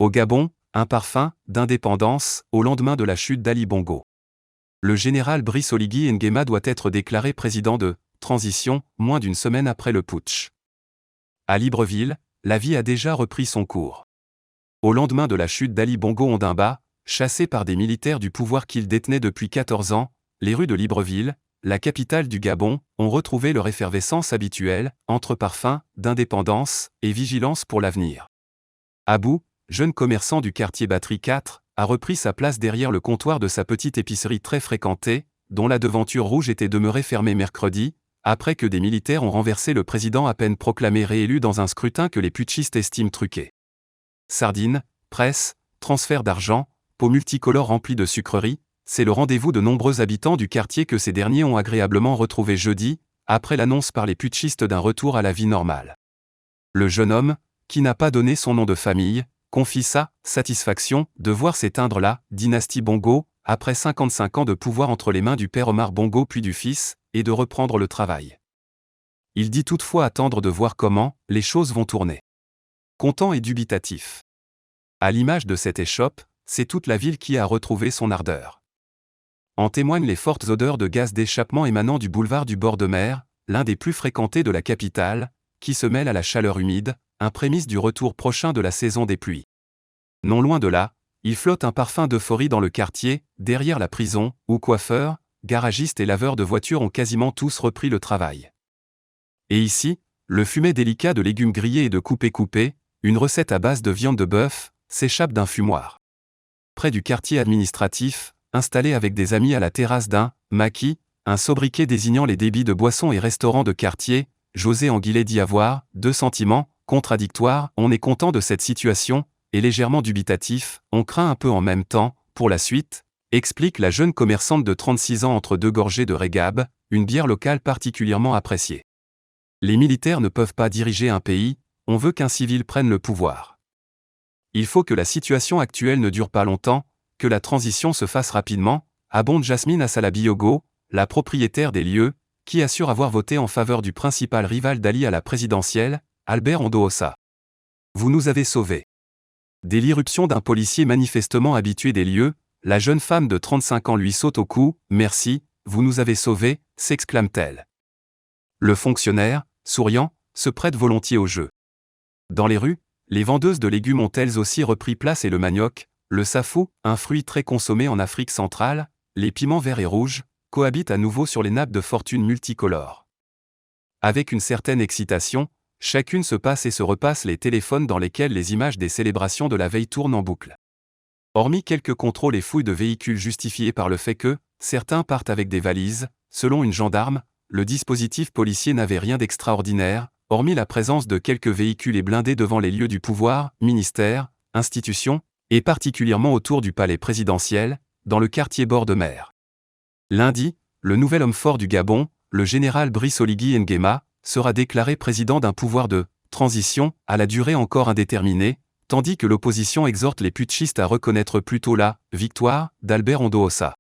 Au Gabon, un parfum d'indépendance au lendemain de la chute d'Ali Bongo. Le général Brice Oligui Nguema doit être déclaré président de transition moins d'une semaine après le putsch. À Libreville, la vie a déjà repris son cours. Au lendemain de la chute d'Ali Bongo Ondimba, chassé par des militaires du pouvoir qu'il détenait depuis 14 ans, les rues de Libreville, la capitale du Gabon, ont retrouvé leur effervescence habituelle, entre parfum d'indépendance et vigilance pour l'avenir. Abou, jeune commerçant du quartier Batterie 4, a repris sa place derrière le comptoir de sa petite épicerie très fréquentée, dont la devanture rouge était demeurée fermée mercredi, après que des militaires ont renversé le président à peine proclamé réélu dans un scrutin que les putschistes estiment truqué. Sardines, presse, transfert d'argent, pots multicolores remplis de sucreries, c'est le rendez-vous de nombreux habitants du quartier que ces derniers ont agréablement retrouvé jeudi, après l'annonce par les putschistes d'un retour à la vie normale. Le jeune homme, qui n'a pas donné son nom de famille, confie sa satisfaction de voir s'éteindre la dynastie Bongo, après 55 ans de pouvoir entre les mains du père Omar Bongo puis du fils, et de reprendre le travail. Il dit toutefois attendre de voir comment les choses vont tourner. Content et dubitatif. À l'image de cette échoppe, c'est toute la ville qui a retrouvé son ardeur. En témoignent les fortes odeurs de gaz d'échappement émanant du boulevard du bord de mer, l'un des plus fréquentés de la capitale, qui se mêle à la chaleur humide, un prémisse du retour prochain de la saison des pluies. Non loin de là, il flotte un parfum d'euphorie dans le quartier, derrière la prison, où coiffeurs, garagistes et laveurs de voitures ont quasiment tous repris le travail. Et ici, le fumet délicat de légumes grillés et de coupés, une recette à base de viande de bœuf, s'échappe d'un fumoir. Près du quartier administratif, installé avec des amis à la terrasse d'un maquis, un sobriquet désignant les débits de boissons et restaurants de quartier, José Anguillet dit avoir deux sentiments contradictoires, on est content de cette situation, et légèrement dubitatif, on craint un peu en même temps, pour la suite, explique la jeune commerçante de 36 ans entre deux gorgées de Régab, une bière locale particulièrement appréciée. Les militaires ne peuvent pas diriger un pays, on veut qu'un civil prenne le pouvoir. Il faut que la situation actuelle ne dure pas longtemps, que la transition se fasse rapidement, abonde Jasmine Assalabiogo, la propriétaire des lieux, qui assure avoir voté en faveur du principal rival d'Ali à la présidentielle, Albert Ondoosa. Vous nous avez sauvés. Dès l'irruption d'un policier manifestement habitué des lieux, la jeune femme de 35 ans lui saute au cou. « Merci, vous nous avez sauvés », s'exclame-t-elle. Le fonctionnaire, souriant, se prête volontiers au jeu. Dans les rues, les vendeuses de légumes ont elles aussi repris place et le manioc, le safou, un fruit très consommé en Afrique centrale, les piments verts et rouges, cohabitent à nouveau sur les nappes de fortune multicolores. Avec une certaine excitation, chacune se passe et se repasse les téléphones dans lesquels les images des célébrations de la veille tournent en boucle. Hormis quelques contrôles et fouilles de véhicules justifiés par le fait que certains partent avec des valises, selon une gendarme, le dispositif policier n'avait rien d'extraordinaire, hormis la présence de quelques véhicules et blindés devant les lieux du pouvoir, ministères, institutions, et particulièrement autour du palais présidentiel, dans le quartier bord de mer. Lundi, le nouvel homme fort du Gabon, le général Brice Oligui Nguema, sera déclaré président d'un pouvoir de transition à la durée encore indéterminée, tandis que l'opposition exhorte les putschistes à reconnaître plutôt la victoire d'Albert Ondoosa.